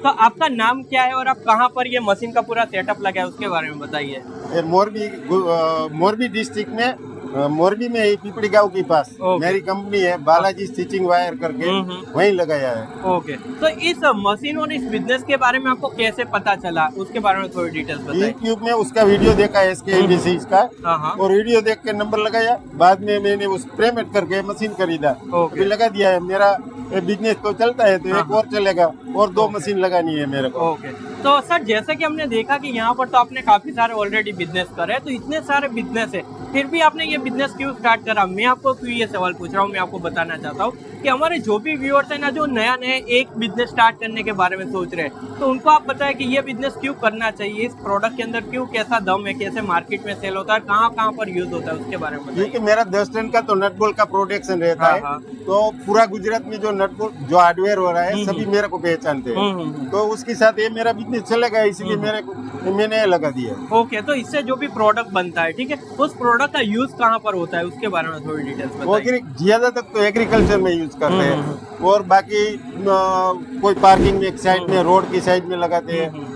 तो आपका नाम क्या है और आप कहाँ पर ये मशीन का पूरा सेटअप लगा है उसके बारे में बताइए। ये मोरबी डिस्ट्रिक्ट में मोरबी में ही पीपड़ी गांव के पास ओके। मेरी कंपनी है बालाजी स्टिचिंग वायर करके, वहीं लगाया है। ओके, तो इस मशीन और इस बिजनेस के बारे में आपको कैसे पता चला उसके बारे में थोड़ी डिटेल्स बताइए। यूट्यूब में उसका वीडियो देखा है इसके इंडस्ट्रीज का, हाँ। और वीडियो देख के नंबर लगाया। बाद में मैंने उस पेमेंट करके मशीन खरीदा, ओके। अभी लगा दिया है। मेरा बिजनेस तो चलता है, तो एक और चलेगा, और 2 मशीन लगानी है मेरे को। ओके, तो सर जैसे कि हमने देखा कि यहाँ पर तो आपने काफी सारे ऑलरेडी बिजनेस करे, तो इतने सारे बिजनेस है, फिर भी आपने ये बिजनेस क्यों स्टार्ट करा? मैं आपको क्यों ये सवाल पूछ रहा हूँ, मैं आपको बताना चाहता हूँ कि हमारे जो भी व्यूअर्स है ना, जो नया एक बिजनेस स्टार्ट करने के बारे में सोच रहे हैं, तो उनको आप बताएं कि ये बिजनेस क्यों करना चाहिए, इस प्रोडक्ट के अंदर क्यों, कैसा दम है, कैसे मार्केट में सेल होता है, कहाँ कहाँ पर यूज होता है, उसके बारे में बताइए। क्योंकि मेरा 10 टन का तो नट बोल्ट का प्रोडक्शन रहता हाँ, है, हाँ। तो पूरा गुजरात में जो नट बोल्ट जो हार्डवेयर हो रहा है सभी मेरे को पहचानते हैं। तो उसके साथ ये मेरा बिजनेस चलेगा, इसलिए मैंने लगा दिया। ओके, तो इससे जो भी प्रोडक्ट बनता है, ठीक है, उस प्रोडक्ट का यूज कहाँ पर होता है उसके बारे में थोड़ी डिटेल्स बताइए। ज्यादा तक तो एग्रीकल्चर में यूज करते हैं, और बाकी कोई पार्किंग में एक साइड में, रोड की साइड में लगाते हैं।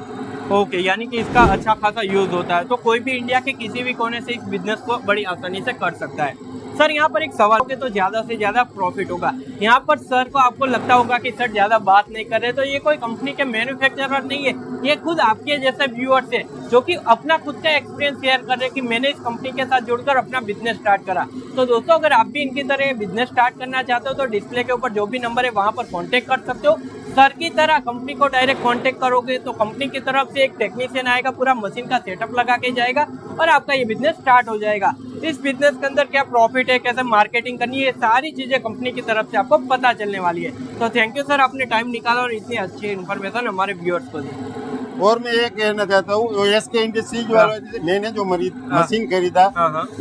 ओके, यानी कि इसका अच्छा खासा यूज होता है, तो कोई भी इंडिया के किसी भी कोने से इस बिजनेस को बड़ी आसानी से कर सकता है। सर यहाँ पर एक सवाल के तो ज्यादा से ज्यादा प्रॉफिट होगा यहाँ पर। सर को आपको लगता होगा कि सर ज्यादा बात नहीं कर रहे, तो ये कोई कंपनी के मैन्युफैक्चरर नहीं है, ये खुद आपके जैसे व्यूअर्स है जो कि अपना खुद का एक्सपीरियंस शेयर कर रहे हैं कि मैंने इस कंपनी के साथ जुड़कर अपना बिजनेस स्टार्ट करा। तो दोस्तों, अगर आप भी इनकी तरह बिजनेस स्टार्ट करना चाहते हो तो डिस्प्ले के ऊपर जो भी नंबर है वहां पर कॉन्टेक्ट कर सकते हो। सर की तरह कंपनी को डायरेक्ट कांटेक्ट करोगे तो कंपनी की तरफ से एक टेक्नीशियन आएगा, पूरा मशीन का सेटअप लगा के जाएगा और आपका ये बिजनेस स्टार्ट हो जाएगा। इस बिजनेस के अंदर क्या प्रॉफिट है, कैसे मार्केटिंग करनी है, ये सारी चीजें कंपनी की तरफ से आपको पता चलने वाली है। तो थैंक यू सर, आपने टाइम निकाला और इतनी अच्छी इन्फॉर्मेशन हमारे व्यूअर्स को दी। और मैं ये कहना चाहता हूँ, एसके इंडस्ट्रीज वालों मैंने जो मशीन खरीदा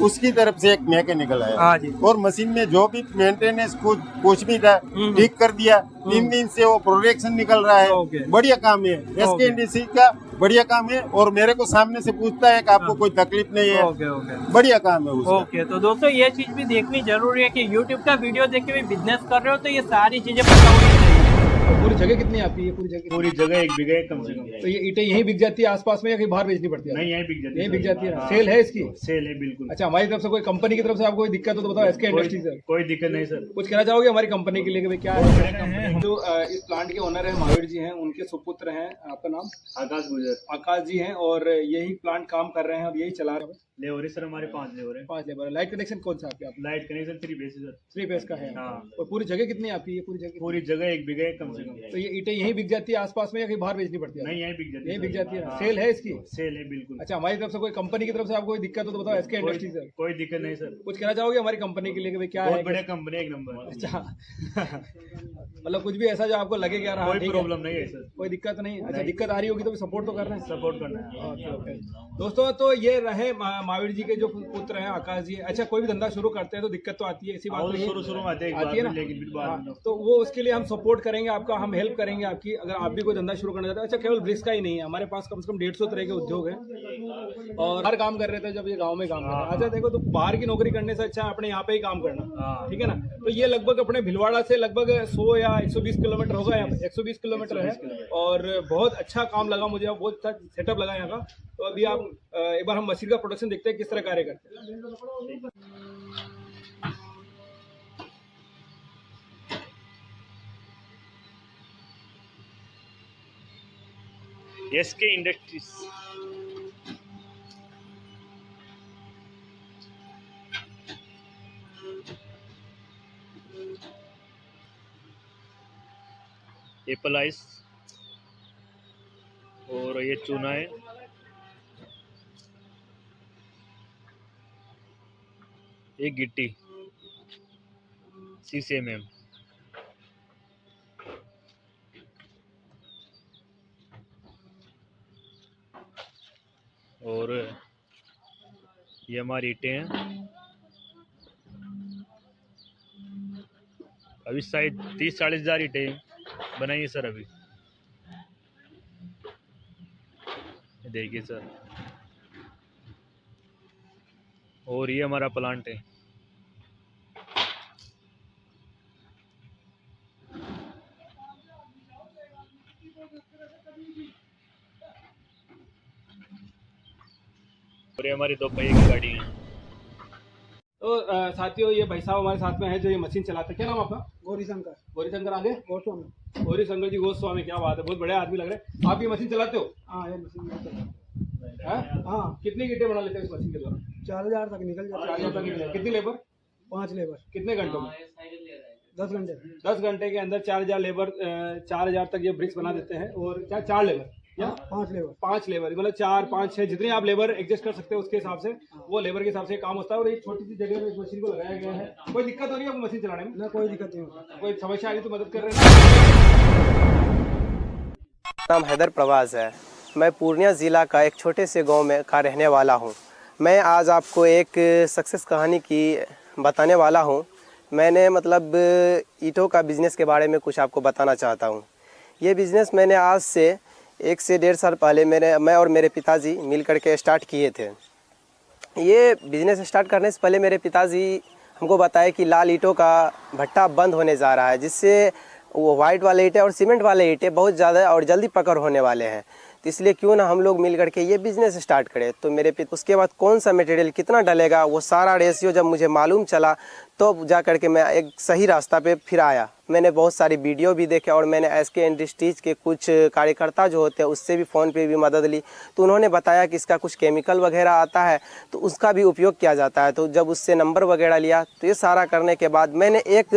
उसकी तरफ से एक मैकेनिकल आया, और मशीन में जो भी मेंटेनेंस कुछ भी था ठीक कर दिया। 3 दिन से वो प्रोडक्शन निकल रहा है, बढ़िया काम है एसके इंडस्ट्रीज का, बढ़िया काम है। और मेरे को सामने से पूछता है कि आपको कोई तकलीफ नहीं है, बढ़िया काम है उसका। ओके, तो दोस्तों ये चीज भी देखनी जरूरी है कि यूट्यूब का वीडियो देख के भी बिजनेस कर रहे हो तो ये सारी चीजें पता होनी चाहिए। पूरी जगह कितनी आपकी है? पूरी जगह 1 बीघा है कम से कम। तो ये ईंटें यहीं बिक जाती है आसपास में, या कहीं बाहर बेचनी पड़ती है? नहीं, यहीं बिक जाती है। यहीं बिक जाती है। हाँ। सेल है इसकी? सेल है बिल्कुल। अच्छा, हमारी तरफ से कोई कंपनी की तरफ से आपको कोई दिक्कत हो तो बताओ, एसके इंडस्ट्री से। कोई दिक्कत नहीं सर। कुछ कहना चाहोगे हमारी कंपनी के लिए कि भाई क्या है? जो इस प्लांट के ओनर है महावीर जी हैं, उनके सुपुत्र हैं, आपका नाम? आकाश गुजर। आकाश जी हैं, और यही प्लांट काम कर रहे हैं और यही चला रहे हैं। लेबर है सर, हमारे 5 लेबर है। 5 लेबर। लाइट कनेक्शन कौन सा आपके? लाइट कनेक्शन 3 फेस है सर। 3 फेस का है। हाँ। और पूरी जगह कितनी है आपकी? पूरी जगह 1 बीघा है कम से कम। तो ये ईंटें यहीं बिक जाती है आसपास में, या कहीं बाहर बेचनी पड़ती है? नहीं, यहीं बिक जाती है। यहीं बिक जाती है। हाँ। सेल है इसकी? सेल है बिल्कुल। अच्छा, हमारी तरफ से कोई कंपनी की तरफ से आपको कोई दिक्कत हो तो बताओ, एसके इंडस्ट्री से। कोई दिक्कत नहीं सर। कुछ कहना चाहोगे हमारी कंपनी के लिए कि भाई क्या है? बहुत बढ़िया कंपनी, 1 नंबर। अच्छा मतलब कुछ भी ऐसा जो आपको लगे कि यार हाँ, कोई प्रॉब्लम नहीं है सर। कोई दिक्कत नहीं। अच्छा, दिक्कत आ रही होगी तो सपोर्ट तो कर रहे हैं। सपोर्ट करना है। ओके। दोस्तों, तो ये रहे महावीर जी के जो पुत्र हैं आकाश जी। अच्छा, कोई भी धंधा शुरू करते हैं तो दिक्कत तो आती है, इसी बात में शुरू में आती है ना, लेकिन फिर बाद में तो वो उसके लिए हम सपोर्ट करेंगे आपका, हम हेल्प करेंगे आपकी। अगर आप भी कोई धंधा शुरू करना चाहते हैं, अच्छा केवल ब्रिक्स का ही नहीं है, हमारे पास कम से कम 150 तरह के उद्योग हैं और हर काम कर रहे थे जब ये गाँव में काम कर रहे थे। अच्छा देखो, तो बाहर की नौकरी करने से अच्छा अपने यहाँ पे ही काम करना, ठीक है ना। तो ये लगभग अपने भिलवाड़ा से लगभग 100 या 120 किलोमीटर होगा, यहाँ पे 120 किलोमीटर है, और बहुत अच्छा काम लगा मुझे, बहुत अच्छा सेटअप लगा यहाँ का। तो अभी आप एक बार हम मशीन का प्रोडक्शन देखते हैं किस तरह कार्य करते हैं। SK industries. एप्पल आइस, और ये चूना है, ये गिट्टी CCMM, और ये हमारी ईंटें हैं। अभी शायद 30-40 हज़ार ईंटें बनाई है सर अभी, देखिए सर। और ये हमारा प्लांट है। और ये हमारी 2 पहिए की गाड़ी है। तो साथियों, ये भाई साहब हमारे साथ में है जो ये मशीन चलाते हैं। क्या नाम आपका? गौरीशंकर। गौरीशंकर आगे गोस्वामी। गौरीशंकर जी गोस्वामी, क्या बात है, बहुत बड़े आदमी लग रहे हैं। आप ये मशीन चलाते हो? हाँ, ये मशीन में चला। हाँ, कितनी ईंटें बना लेते हैं इस मशीन के द्वारा? 4000 तक निकल जाता 4000 तक निकले। कितनी लेबर? 5 लेबर। कितने घंटों में? 10 घंटे। 10 घंटे के अंदर 4000 लेबर 4000 तक ये ब्रिक्स बना देते हैं। और क्या 4 लेबर या 5 लेबर? 5 लेबर, मतलब 4, 5, 6 जितनी आप लेबर एडजस्ट कर सकते हो उसके हिसाब से वो लेबर के हिसाब से काम होता है। और एक छोटी सी जगह में इस मशीन को लगाया गया है। कोई दिक्कत हो रही है आपको मशीन चलाने में? ना, कोई दिक्कत नहीं होती। कोई समस्या आ रही तो मदद कर रहे हैं? नाम हैदर प्रवाज है। मैं पूर्णिया ज़िला का एक छोटे से गांव में का रहने वाला हूं। मैं आज आपको एक सक्सेस कहानी की बताने वाला हूं। मैंने मतलब ईंटों का बिज़नेस के बारे में कुछ आपको बताना चाहता हूं। ये बिज़नेस मैंने आज से 1 से 1.5 साल पहले मैं और मेरे पिताजी मिल कर के स्टार्ट किए थे। ये बिज़नेस स्टार्ट करने से पहले मेरे पिताजी हमको बताया कि लाल ईंटों का भट्टा बंद होने जा रहा है, जिससे वो वाइट वाले ईंटें और सीमेंट वाले ईंटें बहुत ज़्यादा और जल्दी पकड़ होने वाले हैं। तो इसलिए क्यों ना हम लोग मिल करके ये बिज़नेस स्टार्ट करें। तो मेरे उसके बाद कौन सा मटेरियल कितना डलेगा, वो सारा रेशियो जब मुझे मालूम चला तो जा कर के मैं एक सही रास्ता पे फिर आया। मैंने बहुत सारी वीडियो भी देखे और मैंने SK इंडस्ट्रीज़ के कुछ कार्यकर्ता जो होते हैं उससे भी फ़ोन पे भी मदद ली। तो उन्होंने बताया कि इसका कुछ केमिकल वगैरह आता है तो उसका भी उपयोग किया जाता है। तो जब उससे नंबर वगैरह लिया तो ये सारा करने के बाद मैंने एक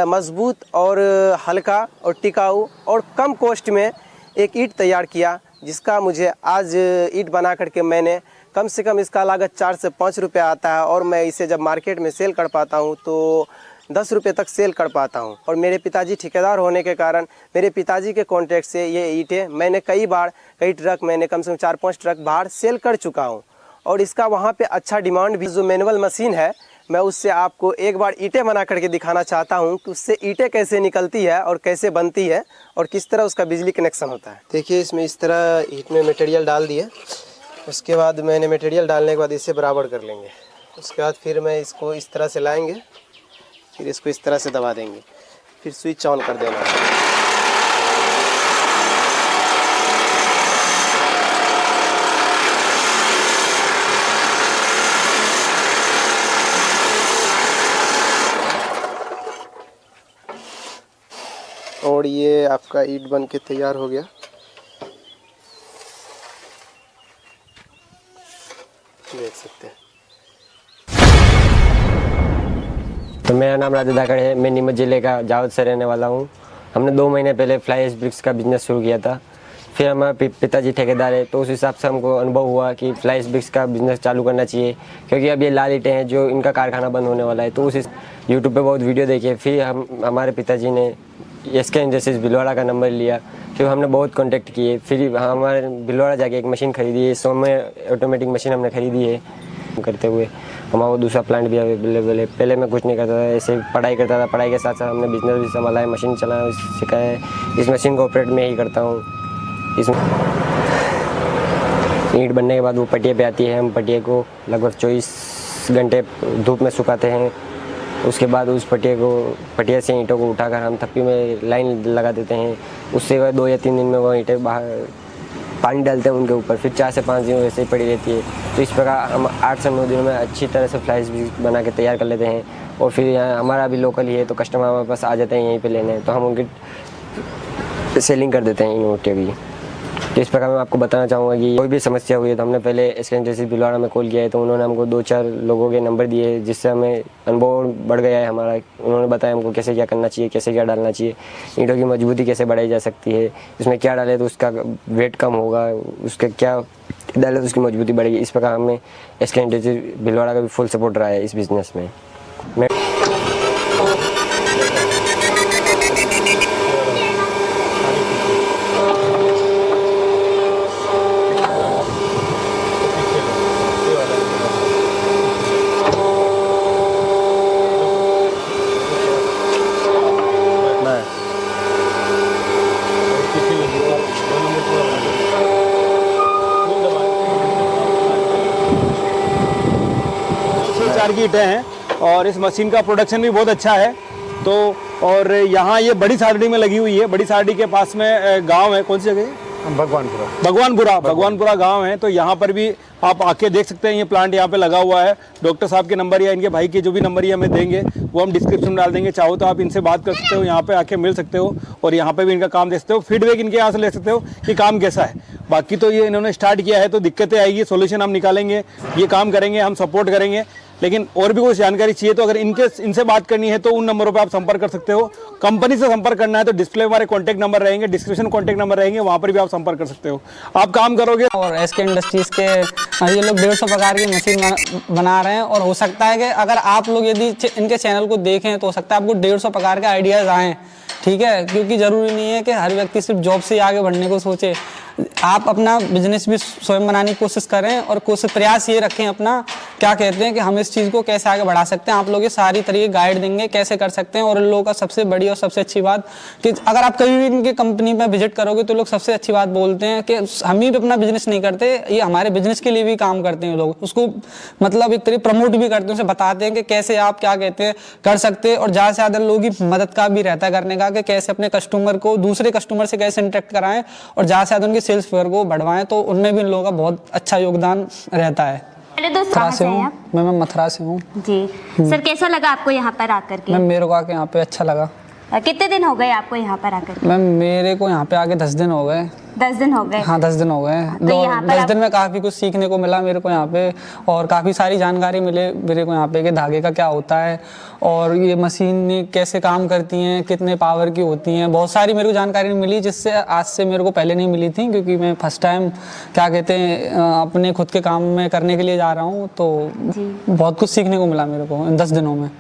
मज़बूत और हल्का और टिकाऊ और कम कॉस्ट में एक ईंट तैयार किया, जिसका मुझे आज ईंट बना करके मैंने कम से कम इसका लागत 4 से 5 रुपये आता है। और मैं इसे जब मार्केट में सेल कर पाता हूँ तो 10 रुपये तक सेल कर पाता हूँ। और मेरे पिताजी ठेकेदार होने के कारण मेरे पिताजी के कॉन्टैक्ट से ये ईंटें मैंने कई ट्रक मैंने कम से कम 4-5 ट्रक बाहर सेल कर चुका हूँ। और इसका वहाँ पे अच्छा डिमांड भी। जो मैनुअल मशीन है मैं उससे आपको एक बार ईंटें बना करके दिखाना चाहता हूँ कि उससे ईंटें कैसे निकलती है और कैसे बनती है और किस तरह उसका बिजली कनेक्शन होता है। देखिए, इसमें इस तरह ईंट में मटेरियल डाल दिए। उसके बाद मैंने मटेरियल डालने के बाद इसे बराबर कर लेंगे। उसके बाद फिर मैं इसको इस तरह से लाएंगे, फिर इसको इस तरह से दबा देंगे, फिर स्विच ऑन कर देना है। और ये आपका ईंट बन के तैयार हो गया। देख सकते हैं। तो मेरा नाम राजू धाकड़ है। मैं नीमच ज़िले का जावद से रहने वाला हूँ। हमने 2 महीने पहले फ्लाई ऐश ब्रिक्स का बिज़नेस शुरू किया था। फिर हमारे पिताजी ठेकेदार है तो उस हिसाब से हमको अनुभव हुआ कि फ्लाई ऐश ब्रिक्स का बिज़नेस चालू करना चाहिए, क्योंकि अब ये लाल ईंटें हैं जो इनका कारखाना बंद होने वाला है। तो उस यूट्यूब पे बहुत वीडियो देखे। फिर हमारे पिताजी ने SK इंडस्ट्रीज़ भिलवाड़ा का नंबर लिया। फिर हमने बहुत कांटेक्ट किए। फिर हमारे भिलवाड़ा जाके एक मशीन खरीदी है, सौम्य ऑटोमेटिक मशीन हमने खरीदी है। करते हुए हमारा दूसरा प्लांट भी अवेलेबल है। पहले मैं कुछ नहीं करता था, ऐसे पढ़ाई करता था। पढ़ाई के साथ साथ हमने बिजनेस भी संभाला है, मशीन चलाना सिखाया है। इस मशीन को ऑपरेट में ही करता हूँ। इसमें ईंट बनने के बाद वो पटिया पे आती है। हम पटिया को लगभग 24 घंटे धूप में सुखाते हैं। उसके बाद उस पटिया से ईंटों को उठाकर हम थप्पी में लाइन लगा देते हैं। उससे 2 या 3 दिन में वो ईंटें बाहर पानी डालते हैं उनके ऊपर। फिर 4 से 5 दिन वैसे ही पड़ी रहती है। तो इस प्रकार हम 8 से 9 दिनों में अच्छी तरह से फ्लाई ऐश बना के तैयार कर लेते हैं। और फिर यहाँ हमारा भी लोकल ही है तो कस्टमर हमारे पास आ जाते हैं यहीं पे लेने, तो हम उनकी सेलिंग कर देते हैं इन ईंटें भी। तो इस प्रकार मैं आपको बताना चाहूँगा कि कोई भी समस्या हुई है तो हमने पहले SK इंडस्ट्रीज़ भिलवाड़ा में कॉल किया है। तो उन्होंने हमको 2-4 लोगों के नंबर दिए, जिससे हमें अनुभव बढ़ गया है हमारा। उन्होंने बताया हमको कैसे क्या करना चाहिए, कैसे क्या डालना चाहिए, ईंटों की मजबूती कैसे बढ़ाई जा सकती है, इसमें क्या डाले तो उसका वेट कम होगा, उसका क्या डाले तो उसकी मजबूती बढ़ेगी। इस प्रकार हमें SK इंडस्ट्रीज़ भिलवाड़ा का भी फुल सपोर्ट रहा है इस बिज़नेस में। की ईंटें हैं और इस मशीन का प्रोडक्शन भी बहुत अच्छा है। तो और यहाँ ये बड़ी सारडी में लगी हुई है। बड़ी सारडी के पास में गांव है, कौन सी जगह है? भगवानपुरा गांव है। तो यहाँ पर भी आप आके देख सकते हैं, ये प्लांट यहाँ पे लगा हुआ है। डॉक्टर साहब के नंबर या इनके भाई के जो भी नंबर ये हमें देंगे वो हम डिस्क्रिप्शन में डाल देंगे। चाहो तो आप इनसे बात कर सकते हो, यहाँ पे आके मिल सकते हो और यहाँ पे भी इनका काम देख सकते हो, फीडबैक इनके यहाँ से ले सकते हो कि काम कैसा है। बाकी तो ये इन्होंने स्टार्ट किया है तो दिक्कतें आएगी, सोल्यूशन हम निकालेंगे, ये काम करेंगे, हम सपोर्ट करेंगे। लेकिन और भी कुछ जानकारी चाहिए तो अगर इनसे बात करनी है तो उन नंबरों पे आप संपर्क कर सकते हो। कंपनी से संपर्क करना है तो डिस्प्ले में हमारे कॉन्टैक्ट नंबर रहेंगे, डिस्क्रिप्शन कॉन्टैक्ट नंबर रहेंगे, वहाँ पर भी आप संपर्क कर सकते हो। आप काम करोगे। और एसके इंडस्ट्रीज़ के ये लोग 150 प्रकार की मशीन बना रहे हैं और हो सकता है कि अगर आप लोग यदि इनके चैनल को देखें तो हो सकता है आपको 150 प्रकार के आइडियाज़ आएँ, ठीक है, क्योंकि ज़रूरी नहीं है कि हर व्यक्ति सिर्फ जॉब से आगे बढ़ने को सोचे। आप अपना बिजनेस भी स्वयं बनाने की कोशिश करें और प्रयास ये रखें अपना, क्या कहते हैं कि हम इस चीज़ को कैसे आगे बढ़ा सकते हैं। आप लोग ये सारी तरीके गाइड देंगे कैसे कर सकते हैं। और इन लोगों का सबसे बड़ी और सबसे अच्छी बात कि अगर आप कभी भी इनके कंपनी में विजिट करोगे तो लोग सबसे अच्छी बात बोलते हैं कि हम ही अपना बिजनेस नहीं करते, ये हमारे बिजनेस के लिए भी काम करते हैं लोग, उसको मतलब एक तरीके प्रमोट भी करते हैं, उसे बताते हैं कि कैसे आप क्या कहते हैं कर सकते हैं। और ज़्यादा से ज़्यादा लोगों की मदद का भी रहता है करने का कि कैसे अपने कस्टमर को दूसरे कस्टमर से कैसे इंटरेक्ट कराएं और ज़्यादा से ज़्यादा उनके सेल्स फिगर को बढ़वाएं, तो उनमें भी इन लोगों का बहुत अच्छा योगदान रहता है। पहले दोस्त कहाँ से हैं आप? मैं मथुरा से हूँ जी। सर कैसा लगा आपको यहाँ पर आकर के? मेरे को आके यहाँ पे अच्छा लगा। कितने दिन हो गए आपको यहाँ पर आकर के? मैम मेरे को यहाँ पे आके 10 दिन हो गए। 10 दिन हो गए? हाँ 10 दिन हो गए। 10 दिन में काफ़ी कुछ सीखने को मिला मेरे को यहाँ पे और काफ़ी सारी जानकारी मिले मेरे को यहाँ पे कि धागे का क्या होता है और ये मशीन कैसे काम करती हैं, कितने पावर की होती हैं, बहुत सारी मेरे को जानकारी मिली जिससे आज से मेरे को पहले नहीं मिली थी, क्योंकि मैं फर्स्ट टाइम क्या कहते हैं अपने खुद के काम में करने के लिए जा रहा हूँ। तो बहुत कुछ सीखने को मिला मेरे को इन 10 दिनों में।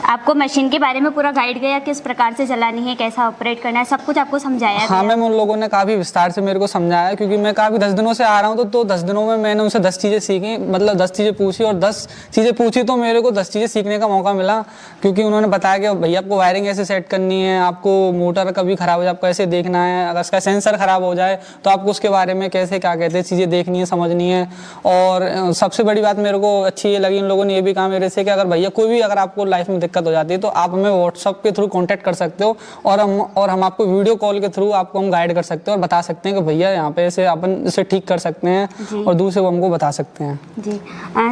आपको मशीन के बारे में पूरा गाइड किया, किस प्रकार से चलानी है, कैसा ऑपरेट करना है, सब कुछ आपको समझाया? हाँ मैम, उन लोगों ने काफ़ी विस्तार से मेरे को समझाया, क्योंकि मैं काफ़ी 10 दिनों से आ रहा हूँ तो 10 दिनों में मैंने उनसे 10 चीज़ें सीखी, मतलब 10 चीज़ें पूछी और 10 चीज़ें पूछी तो मेरे को 10 चीज़ें सीखने का मौका मिला। क्योंकि उन्होंने बताया कि भैया आपको वायरिंग ऐसे सेट करनी है, आपको मोटर कभी ख़राब हो जाए आपको ऐसे देखना है, अगर उसका सेंसर ख़राब हो जाए तो आपको उसके बारे में कैसे क्या कहते हैं चीज़ें देखनी है, समझनी है। और सबसे बड़ी बात मेरे को अच्छी ये लगी, इन लोगों ने ये भी कहा मेरे से कि अगर भैया कोई भी अगर आपको लाइफ में दिक्कत हो जाती है तो आप हमें व्हाट्सएप के थ्रू कांटेक्ट कर सकते हो और हम आपको वीडियो कॉल के थ्रू आपको हम गाइड कर सकते हैं और बता सकते हैं कि भैया यहाँ पे ऐसे अपन इसे ठीक कर सकते हैं और दूसरे को हमको बता सकते हैं। जी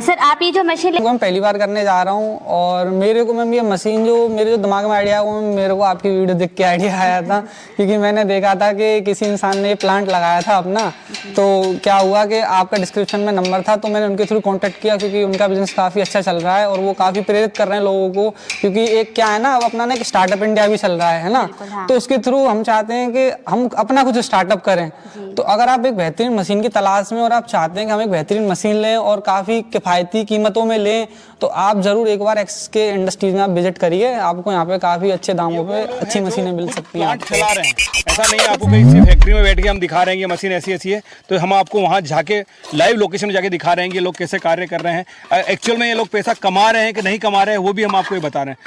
सर, आप ये जो मशीन मैं पहली बार करने जा रहा हूँ और मेरे को मैम ये मशीन जो मेरे जो दिमाग में आइडिया है वो मेरे को आपकी वीडियो देख के आइडिया आया था, क्योंकि मैंने देखा था कि किसी इंसान ने प्लांट लगाया था अपना, तो क्या हुआ कि आपका डिस्क्रिप्शन में नंबर था तो मैंने उनके थ्रू कॉन्टेक्ट किया, क्योंकि उनका बिजनेस काफ़ी अच्छा चल रहा है और वो काफ़ी प्रेरित कर रहे हैं लोगों को। क्योंकि एक क्या है ना, अब अपना एक स्टार्टअप इंडिया भी चल रहा है ना, तो उसके थ्रू हम चाहते हैं कि हम अपना कुछ स्टार्टअप करें। तो अगर आप एक बेहतरीन मशीन की तलाश में और आप चाहते हैं कि हम एक बेहतरीन मशीन लें और काफ़ी किफ़ायती कीमतों में लें, तो आप ज़रूर एक बार एसके इंडस्ट्रीज में आप विजिट करिए, आपको यहाँ पे काफ़ी अच्छे दामों पे अच्छी मशीनें मिल सकती हैं। प्लांट चला रहे हैं, ऐसा नहीं है आपको कहीं फैक्ट्री में बैठ के हम दिखा रहे हैं ये मशीन ऐसी ऐसी है, तो हम आपको वहाँ जाके लाइव लोकेशन में जाके दिखा रहे हैं कि लोग कैसे कार्य कर रहे हैं, एक्चुअल में ये लोग पैसा कमा रहे हैं कि नहीं कमा रहे हैं वो भी हम आपको ये बता रहे हैं।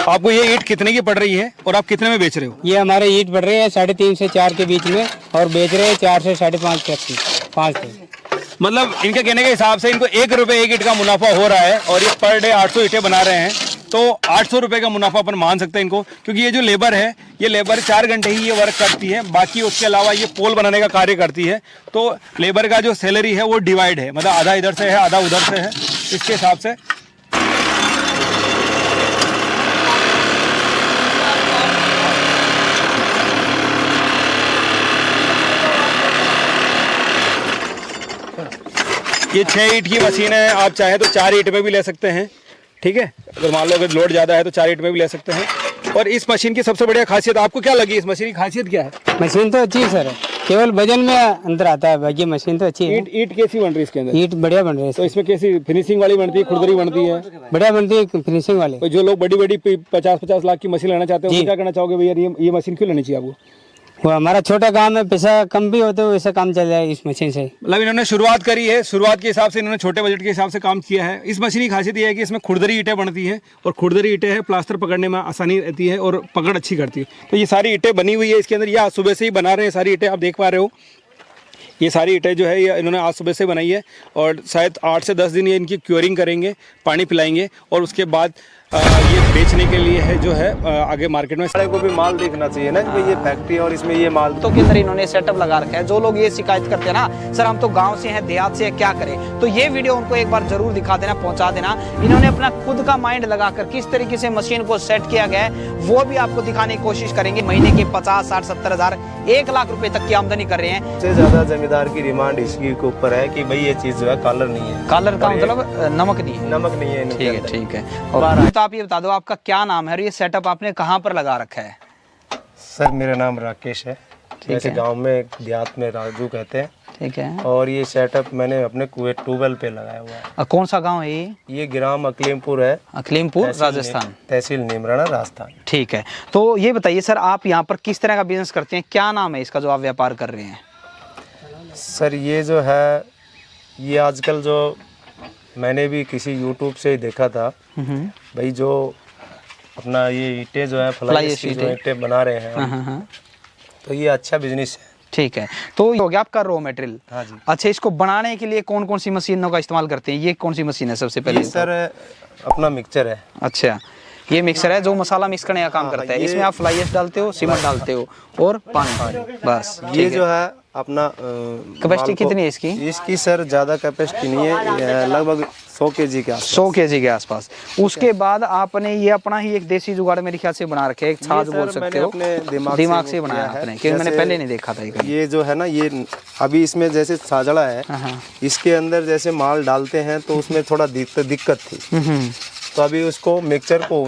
आपको ये ईंट कितने की पड़ रही है और आप कितने में बेच रहे हो? ये हमारे ईंट पड़ रही है 3.5 से 4 के बीच में और बेच रहे हैं 4 से 5.5 तक की 5 तक। मतलब इनके कहने के हिसाब से इनको 1 रुपये एक ईंट का मुनाफा हो रहा है और ये पर डे 800 ईंटें बना रहे हैं, तो 800 रुपये का मुनाफा अपन मान सकते हैं इनको, क्योंकि ये जो लेबर है ये लेबर 4 घंटे ही ये वर्क करती है, बाकी उसके अलावा ये पोल बनाने का कार्य करती है। तो लेबर का जो सैलरी है वो डिवाइड है, मतलब आधा इधर से है आधा उधर से है, इसके हिसाब से। ये 6 ईंट की मशीन है, आप चाहें तो 4 ईंट में भी ले सकते हैं, ठीक है, अगर मान लो अगर लोड ज़्यादा है तो 4 ईंट में भी ले सकते हैं। और इस मशीन की सबसे बढ़िया खासियत आपको क्या लगी? इस मशीन की खासियत क्या है? मशीन तो अच्छी है सर, केवल वजन में अंतर आता है, बाकी मशीन तो अच्छी है। ईंट कैसी बन रही है इसके अंदर? ईंट बढ़िया बन रही है। तो इसमें कैसी फिनिशिंग वाली बनती है, खुरदरी बनती है? बढ़िया बनती है फिनिशिंग वाली। तो जो लोग बड़ी बड़ी 50-50 लाख की मशीन लेना चाहते हैं, क्या करना चाहोगे भैया, ये मशीन क्यों लेनी चाहिए आपको? वो हमारा छोटा काम है, पैसा कम भी होते वैसे काम चल जाए इस मशीन से। मतलब इन्होंने शुरुआत करी है, शुरुआत के हिसाब से इन्होंने छोटे बजट के हिसाब से काम किया है। इस मशीन की खासियत ये है कि इसमें खुरदरी ईंटें बनती हैं और खुरदरी ईंटें है प्लास्टर पकड़ने में आसानी रहती है और पकड़ अच्छी करती है। तो ये सारी ईंटें बनी हुई है इसके अंदर, या सुबह से ही बना रहे हैं सारी ईंटें, आप देख पा रहे हो। ये सारी ईंटें जो है ये इन्होंने आज सुबह से बनाई है और शायद 8 से 10 दिन ये इनकी क्योरिंग करेंगे, पानी पिलाएंगे और उसके बाद ये बेचने के लिए है जो है आगे मार्केट में को भी माल देखना चाहिए ना कि भाई ये फैक्ट्री और इसमें ये माल तो के अंदर इन्होंने सेटअप लगा रखा है। जो लोग ये शिकायत करते हैं ना सर हम तो गांव से हैं देहात से हैं क्या करें, तो ये वीडियो उनको एक बार जरूर दिखा देना, पहुंचा देना। इन्होंने अपना खुद का माइंड लगाकर किस तरीके से मशीन को सेट किया गया है वो भी आपको दिखाने की कोशिश करेंगे। महीने के 50, 60, 70 हजार 1 लाख रुपए तक की आमदनी कर रहे हैं। सबसे ज्यादा जमींदार की डिमांड इसके ऊपर है कि भाई ये चीज जो है कलर नहीं है, कलर का मतलब नमक नहीं है, नमक नहीं है। ठीक है ठीक है। और तो आप ये बता दो आपका क्या नाम है और ये सेटअप आपने कहाँ पर लगा रखा है? सर मेरा नाम राकेश है, जैसे गांव में देहात में राजू कहते हैं, ठीक है। और ये सेटअप मैंने अपने कुएं ट्यूबवेल पे लगाया हुआ है। कौन सा गांव है ये ग्राम अकलीमपुर है, अकलीमपुर राजस्थान, तहसील नीमराना राजस्थान। ठीक है। तो ये बताइए सर आप यहाँ पर किस तरह का बिजनेस करते हैं, क्या नाम है इसका जो आप व्यापार कर रहे हैं? सर ये जो है ये आजकल जो मैंने भी किसी यूट्यूब से ही देखा था भाई, जो अपना ये ईंटें जो है फ्लाई ईंटें बना रहे हैं तो ये अच्छा बिजनेस है। ठीक है। तो ये हो गया आपका रॉ मटेरियल। हाँ जी। अच्छा इसको बनाने के लिए कौन कौन सी मशीनों का इस्तेमाल करते हैं? ये कौन सी मशीन है सबसे पहले? सर अपना मिक्सचर है। अच्छा ये मिक्सर है जो मसाला मिक्स करने का काम करता है। इसमें आप फ्लाई ऐश डालते हो, सीमेंट डालते हो और पानी, बस। ये जो है अपना कैपेसिटी कितनी है इसकी? इसकी सर ज़्यादा कैपेसिटी नहीं है, लगभग 100 kg के आसपास। 100 kg के आसपास। उसके बाद आपने ये अपना ही एक देसी जुगाड़ मेरे ख्याल से बना रखे, एक छाछ बोल सकते हो, अपने दिमाग से बनाया आपने, क्योंकि मैंने पहले नहीं देखा था। ये जो है ना ये अभी इसमें जैसे छाजड़ा है, इसके अंदर जैसे माल डालते हैं तो उसमें थोड़ा दिक्कत थी, तो अभी उसको मिक्सचर को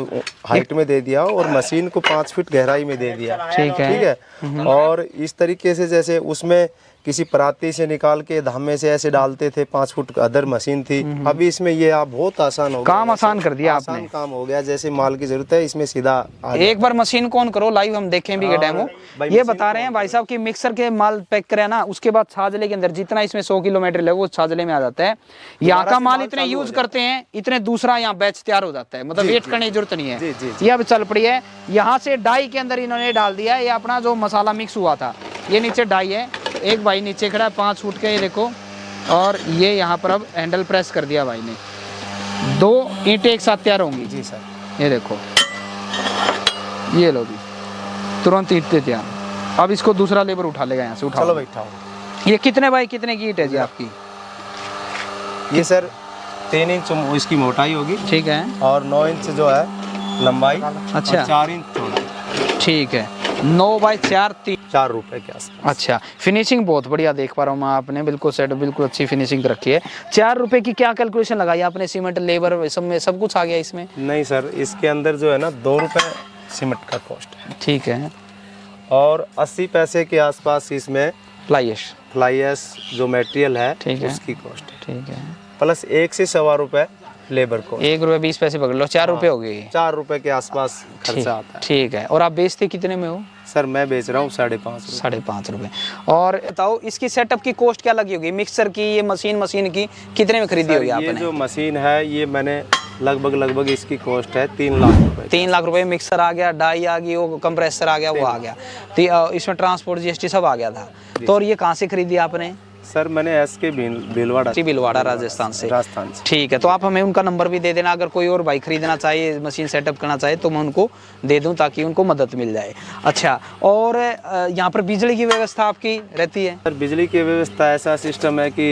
हाइट में दे दिया और मशीन को 5 फीट गहराई में दे दिया। ठीक है। और इस तरीके से जैसे उसमें किसी पराती से निकाल के धामे से ऐसे डालते थे, 5 फुट अदर मशीन थी, अभी इसमें ये आप बहुत आसान हो गया, काम आसान कर दिया आपने। आसान काम हो गया, जैसे माल की जरूरत है इसमें सीधा एक बार मशीन को ऑन करो, लाइव हम देखें भी डेमो। ये बता रहे हैं भाई साहब कि मिक्सर के माल पैक करे ना, उसके बाद छाजले के अंदर जितना इसमें 100 किलोमीटर है वो छाजले में आ जाता है। यहाँ का माल इतने यूज करते हैं, इतने दूसरा यहाँ बैच तैयार हो जाता है, मतलब वेट करने की जरूरत नहीं है। ये अब चल पड़ी है। यहाँ से डाई के अंदर इन्होंने डाल दिया है ये अपना जो मसाला मिक्स हुआ था, ये नीचे डाई है। एक भाई नीचे खड़ा है 5 फुट का, ये देखो, और ये यहाँ पर अब हैंडल प्रेस कर दिया भाई ने। 2 ईंटें एक साथ तैयार होंगी। जी सर। ये देखो, ये लो भी तुरंत ईंटें तैयार। अब इसको दूसरा लेबर उठा लेगा यहाँ से, उठा। चलो बैठाओ। ये कितने बाई कितने की ईंट है जी आपकी? ये सर 3 इंच इसकी मोटाई होगी, ठीक है, और 9 इंच जो है लंबाई। अच्छा। 4 इंच चौड़ाई। ठीक है। 9 बाई 4 4 रुपए के आसपास। अच्छा, फिनिशिंग बहुत बढ़िया देख पा रहा हूँ मैं, आपने बिल्कुल सेट, बिल्कुल अच्छी फिनिशिंग रखी है। 4 रुपए की क्या कैलकुलेशन लगाई आपने? सीमेंट, लेबर, सब में सब कुछ आ गया इसमें? नहीं सर, इसके अंदर जो है ना 2 रुपए सीमेंट का कॉस्ट है। ठीक है। और 80 पैसे के आसपास इसमें फ्लाई ऐश जो मटेरियल है, ठीक है, उसकी कॉस्ट है। ठीक है। प्लस 1 से 1.25 रुपए लेबर को। 1 रुपए 20 पैसे पकड़ लो, 4 रुपए हो गए। 4 रुपए के आसपास खर्चा आता है। ठीक है। और आप बेचते कितने में हो? सर मैं बेच रहा हूँ 5.5 रुपए। और बताओ इसकी सेटअप की कॉस्ट क्या लगी होगी? मिक्सर की, ये मशीन की कितने में खरीदी होगी आपने? ये जो मशीन है ये मैंने लगभग इसकी कॉस्ट है 3 लाख रुपए। 3 लाख रुपए। मिक्सर आ गया, डाई आ गई, वो कंप्रेसर आ गया, वो आ गया, तो इसमें ट्रांसपोर्ट GST सब आ गया था। तो और ये कहाँ से खरीदी आपने? सर मैंने SK भीलवाड़ा राजस्थान से। ठीक है। तो आप हमें उनका नंबर भी दे देना, अगर कोई और भाई खरीदना चाहिए, मशीन सेटअप करना चाहे तो मैं उनको दे दूं ताकि उनको मदद मिल जाए। अच्छा, और यहाँ पर बिजली की व्यवस्था आपकी रहती है? सर बिजली की व्यवस्था ऐसा सिस्टम है कि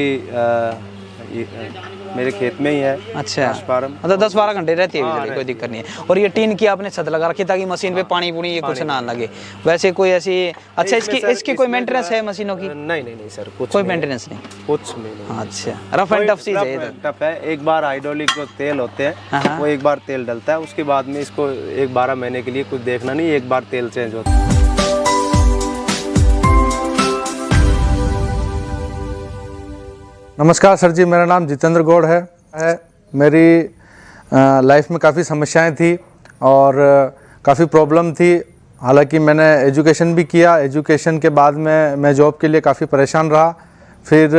मेरे खेत में ही है। अच्छा, मतलब 10-12 घंटे रहती है बिजली, कोई दिक्कत नहीं है। और ये टीन की आपने छत लगा रखी ताकि मशीन पे पानी पुनी ये कुछ ना लगे? वैसे कोई ऐसी, अच्छा इसकी कोई मेंटेनेंस है मशीनों की? नहीं सर, कोई मेंटेनेंस नहीं, कुछ नहीं। अच्छा, रफ एंड टफ चीज है। टफ है। एक बार हाइड्रोलिक जो तेल होते हैं वो एक बार तेल डलता है, उसके बाद में इसको 12 महीने के लिए कुछ देखना नहीं, एक बार तेल चेंज होता है। नमस्कार सर जी, मेरा नाम जितेंद्र गौड़ है। मेरी लाइफ में काफ़ी समस्याएं थी और काफ़ी प्रॉब्लम थी। हालांकि मैंने एजुकेशन भी किया, एजुकेशन के बाद में मैं जॉब के लिए काफ़ी परेशान रहा। फिर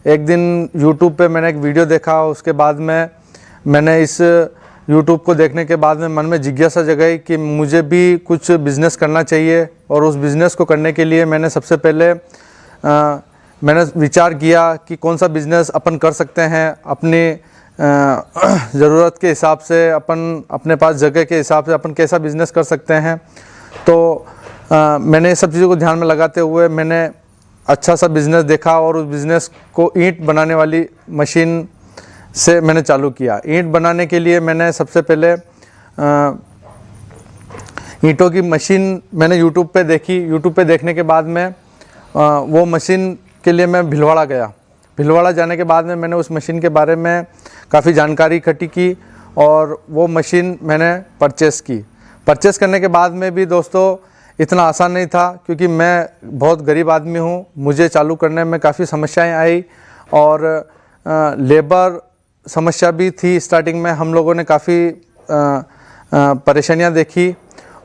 एक दिन यूट्यूब पे मैंने एक वीडियो देखा, उसके बाद में मैंने इस यूट्यूब को देखने के बाद में मन में जिज्ञासा जगाई कि मुझे भी कुछ बिज़नेस करना चाहिए। और उस बिज़नेस को करने के लिए मैंने सबसे पहले मैंने विचार किया कि कौन सा बिज़नेस अपन कर सकते हैं, अपनी ज़रूरत के हिसाब से अपन अपने पास जगह के हिसाब से अपन कैसा बिज़नेस कर सकते हैं। तो मैंने ये सब चीज़ों को ध्यान में लगाते हुए मैंने अच्छा सा बिज़नेस देखा और उस बिज़नेस को ईंट बनाने वाली मशीन से मैंने चालू किया। ईंट बनाने के लिए मैंने सबसे पहले ईंटों की मशीन मैंने यूट्यूब पे देखी। यूट्यूब पे देखने के बाद में वो मशीन के लिए मैं भिलवाड़ा गया। भिलवाड़ा जाने के बाद में मैंने उस मशीन के बारे में काफ़ी जानकारी इकट्ठी की और वो मशीन मैंने परचेस की। परचेस करने के बाद में भी दोस्तों इतना आसान नहीं था, क्योंकि मैं बहुत गरीब आदमी हूँ। मुझे चालू करने में काफ़ी समस्याएं आई और लेबर समस्या भी थी। स्टार्टिंग में हम लोगों ने काफ़ी परेशानियां देखी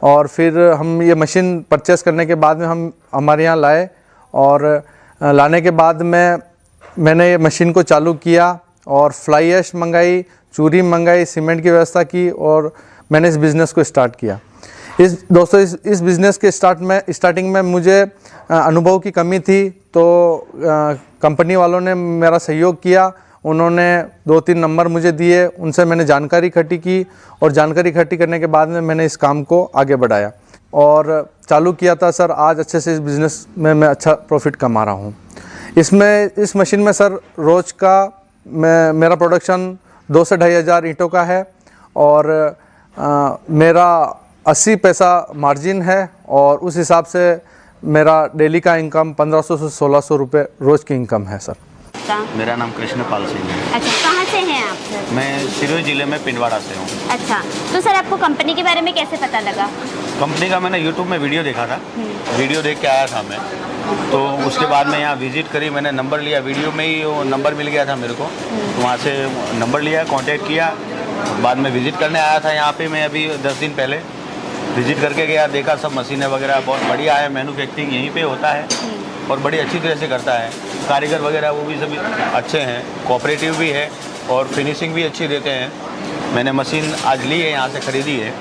और फिर हम ये मशीन परचेस करने के बाद में हम हमारे यहाँ लाए और लाने के बाद में मैंने ये मशीन को चालू किया और फ्लाई ऐश मंगाई, चूरी मंगाई, सीमेंट की व्यवस्था की और मैंने इस बिज़नेस को स्टार्ट किया। दोस्तों इस बिज़नेस के स्टार्टिंग में मुझे अनुभव की कमी थी, तो कंपनी वालों ने मेरा सहयोग किया। उन्होंने 2-3 नंबर मुझे दिए, उनसे मैंने जानकारी इकट्ठी की और जानकारी इकट्ठी करने के बाद में मैंने इस काम को आगे बढ़ाया और चालू किया था। सर आज अच्छे से इस बिज़नेस में मैं अच्छा प्रॉफिट कमा रहा हूँ। इस मशीन में सर रोज़ का मेरा प्रोडक्शन 2 से 2,500 ईंटों का है और मेरा 80 पैसा मार्जिन है और उस हिसाब से मेरा डेली का इनकम 1500 से 1600 रुपये रोज़ की इनकम है सर। मेरा नाम कृष्णपाल सिंह है। अच्छा, कहाँ से हैं आप सर? मैं सिरोही जिले में पिंडवाड़ा से हूँ। अच्छा, तो सर आपको कंपनी के बारे में कैसे पता लगा? कंपनी का मैंने यूट्यूब में वीडियो देखा था, वीडियो देख के आया था मैं, तो उसके बाद में यहाँ विजिट करी, मैंने नंबर लिया, वीडियो में ही वो नंबर मिल गया था मेरे को, तो वहाँ से नंबर लिया, कांटेक्ट किया, बाद में विजिट करने आया था यहाँ पे। मैं अभी 10 दिन पहले विजिट करके गया, देखा सब मशीनें वगैरह बहुत बढ़िया है, मैन्युफैक्चरिंग यहीं पे होता है और बड़ी अच्छी तरह से करता है। कारीगर वगैरह वो भी सभी अच्छे हैं, कोऑपरेटिव भी है और फिनिशिंग भी अच्छी देते हैं। मैंने मशीन आज ली है, यहाँ से ख़रीदी है,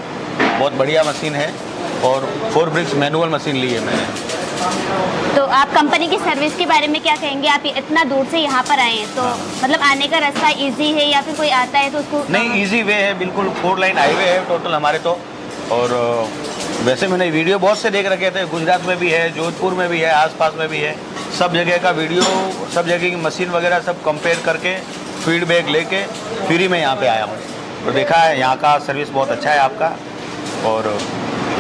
बहुत बढ़िया मशीन है और 4 ब्रिक्स मैनुअल मशीन ली है मैंने। तो आप कंपनी की सर्विस के बारे में क्या कहेंगे? आप इतना दूर से यहाँ पर आए हैं, तो मतलब आने का रास्ता इजी है या फिर कोई आता है तो उसको? नहीं, इजी वे है, बिल्कुल 4 लाइन हाईवे है टोटल हमारे तो। और वैसे मैंने वीडियो बहुत से देख रखे थे, गुजरात में भी है, जोधपुर में भी है, आसपास में भी है, सब जगह का वीडियो, सब जगह की मशीन वगैरह सब कंपेयर करके फीडबैक लेके फ्री में यहाँ पे आया हूँ और देखा है यहाँ का सर्विस बहुत अच्छा है आपका और